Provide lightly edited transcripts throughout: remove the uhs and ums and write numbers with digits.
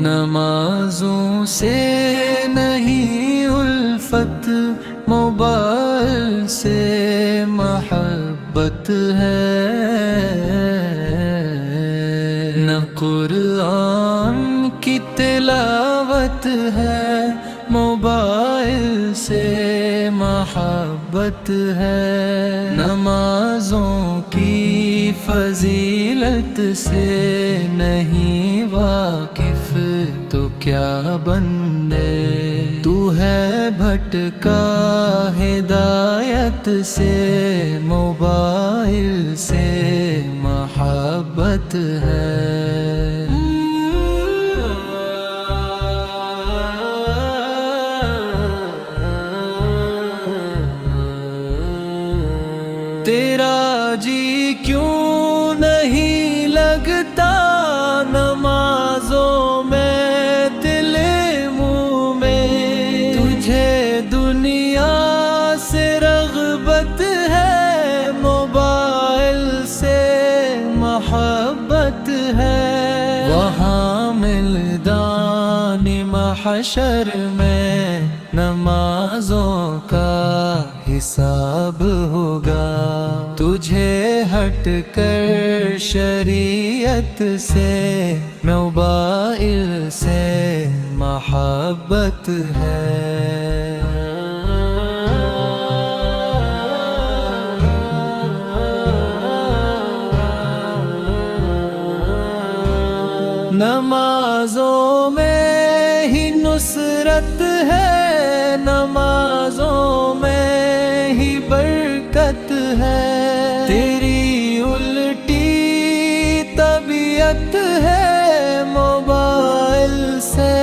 نمازوں سے نہیں الفت، موبائل سے محبت ہے۔ نہ قرآن کی تلاوت ہے، موبائل سے محبت ہے۔ نمازوں کی فضیلت سے نہیں واقف تو کیا بندے، تو ہے بھٹکا ہدایت سے، موبائل سے محبت ہے۔ تیرا جی کیوں نہیں لگتا نمازوں میں، دل منہ میں تجھے دنیا سے رغبت ہے، موبائل سے محبت ہے۔ وہاں میدان محشر میں نمازوں کا حساب ہوگا، تجھے ہٹ کر شریعت سے، موبائل سے محبت ہے۔ نمازوں میں ہی نصرت ہے، نمازوں میں ہی برکت ہے۔ تیری الٹی طبیعت ہے، موبائل سے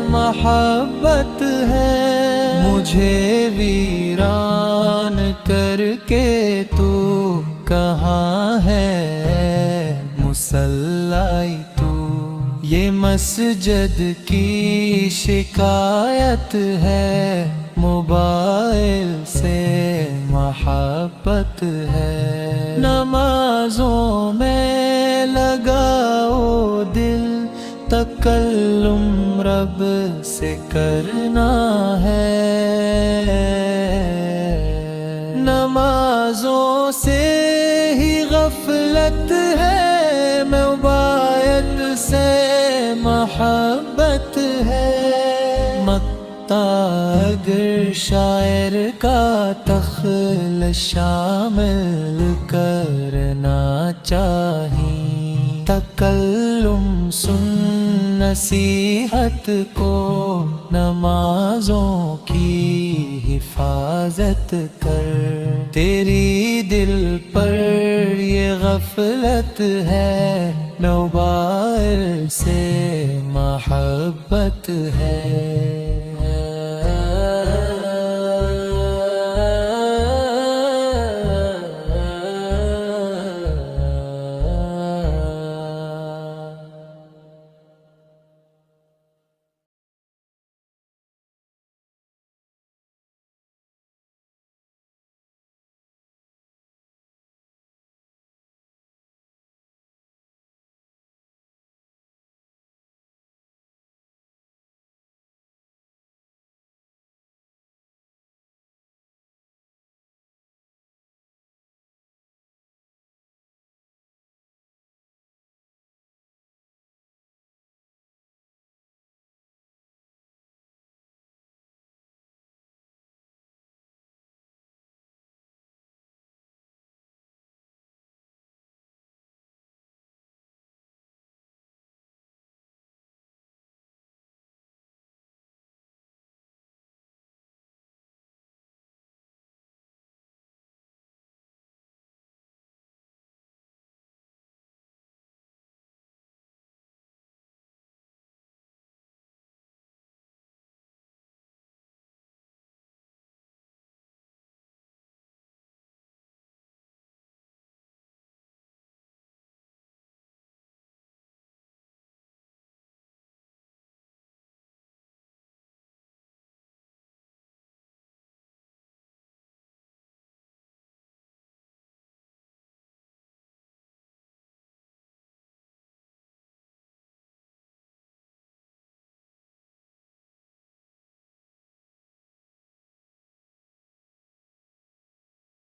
محبت ہے۔ مجھے ویران کر کے تو کہاں ہے مصلی تو، یہ مسجد کی شکایت ہے، موبائل سے محبت ہے۔ نمازوں میں لگاؤ دل، تکلم رب سے کرنا ہے۔ نمازوں سے ہی غفلت ہے، موبائل سے محبت ہے۔ مقطع اگر شاعر کا تخیل شامل کرنا چاہیں، تکلم سن نصیحت کو، نمازوں کی حفاظت کر۔ تیری دل پر یہ غفلت ہے، موبائل سے محبت ہے۔